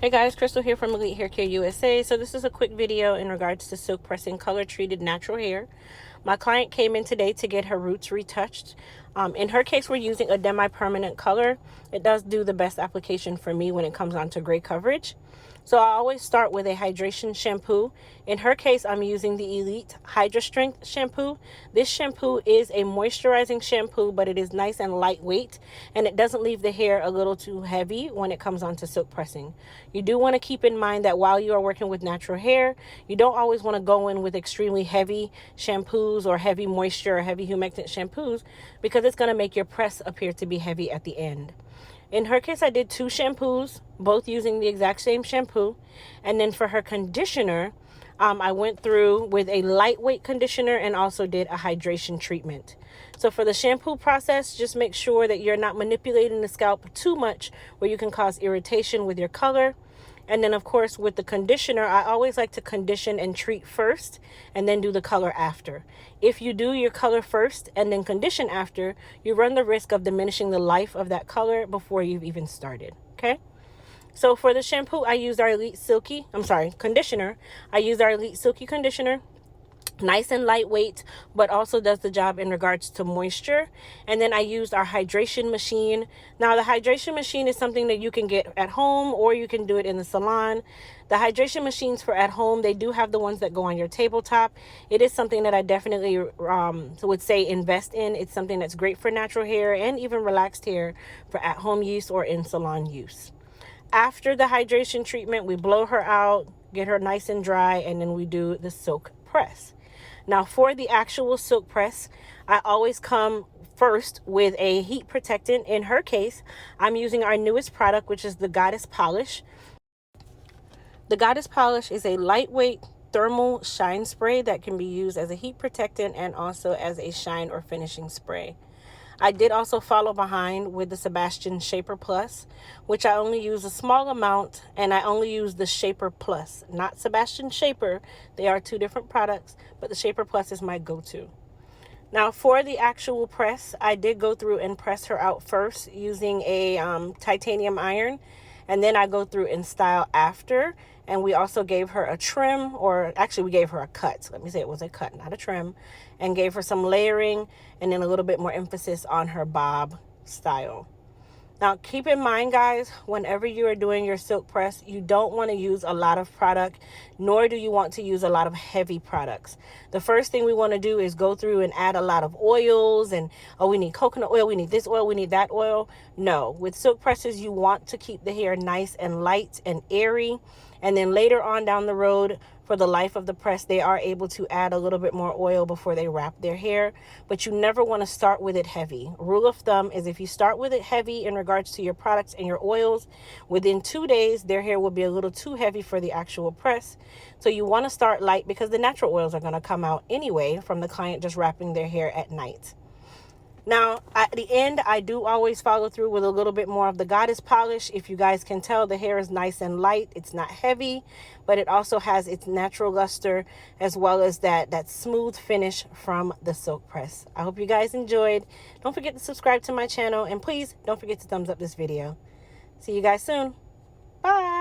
Hey guys, Crystal here from Elite Hair Care USA. So this is a quick video in regards to silk pressing color treated natural hair. My client came in today to get her roots retouched. In her case, we're using a demi-permanent color. It does do the best application for me when it comes onto gray coverage. So I always start with a hydration shampoo. In her case, I'm using the Elite Hydra-Strength shampoo. This shampoo is a moisturizing shampoo, but it is nice and lightweight, and it doesn't leave the hair a little too heavy when it comes onto silk pressing. You do want to keep in mind that while you are working with natural hair, you don't always want to go in with extremely heavy shampoos or heavy moisture or heavy humectant shampoos, because it's going to make your press appear to be heavy at the end. In her case, I did 2 shampoos, both using the exact same shampoo. And then for her conditioner, I went through with a lightweight conditioner and also did a hydration treatment. So for the shampoo process, just make sure that you're not manipulating the scalp too much where you can cause irritation with your color. And then, of course, with the conditioner, I always like to condition and treat first and then do the color after. If you do your color first and then condition after, you run the risk of diminishing the life of that color before you've even started, okay? So for the shampoo, I used our conditioner. I used our Elite Silky Conditioner. Nice and lightweight, but also does the job in regards to moisture. And then I used our hydration machine. Now the hydration machine is something that you can get at home, or you can do it in the salon. The hydration machines for at home, they do have the ones that go on your tabletop. It is something that I definitely would say invest in. It's something that's great for natural hair and even relaxed hair for at home use or in salon use. After the hydration treatment, we blow her out, get her nice and dry, and then we do the silk press. Now for the actual silk press, I always come first with a heat protectant. In her case, I'm using our newest product, which is the Goddess Polish. The Goddess Polish is a lightweight thermal shine spray that can be used as a heat protectant and also as a shine or finishing spray. I did also follow behind with the Sebastian Shaper Plus, which I only use a small amount, and I only use the Shaper Plus, not Sebastian Shaper. They are 2 different products, but the Shaper Plus is my go-to. Now for the actual press, I did go through and press her out first using a titanium iron, and then I go through and style after. And we also gave her a trim, or actually we gave her a cut. Let me say it was a cut, not a trim, and gave her some layering and then a little bit more emphasis on her bob style. Now, keep in mind, guys, whenever you are doing your silk press, you don't want to use a lot of product, nor do you want to use a lot of heavy products. The first thing we want to do is go through and add a lot of oils and, oh, we need coconut oil, we need this oil, we need that oil. No, with silk presses, you want to keep the hair nice and light and airy. And then later on down the road, for the life of the press, they are able to add a little bit more oil before they wrap their hair, but you never want to start with it heavy. Rule of thumb is if you start with it heavy in regards to your products and your oils, within 2 days, their hair will be a little too heavy for the actual press. So you want to start light because the natural oils are going to come out anyway from the client just wrapping their hair at night. Now, at the end, I do always follow through with a little bit more of the Goddess Polish. If you guys can tell, the hair is nice and light. It's not heavy, but it also has its natural luster as well as that smooth finish from the silk press. I hope you guys enjoyed. Don't forget to subscribe to my channel, and please don't forget to thumbs up this video. See you guys soon. Bye.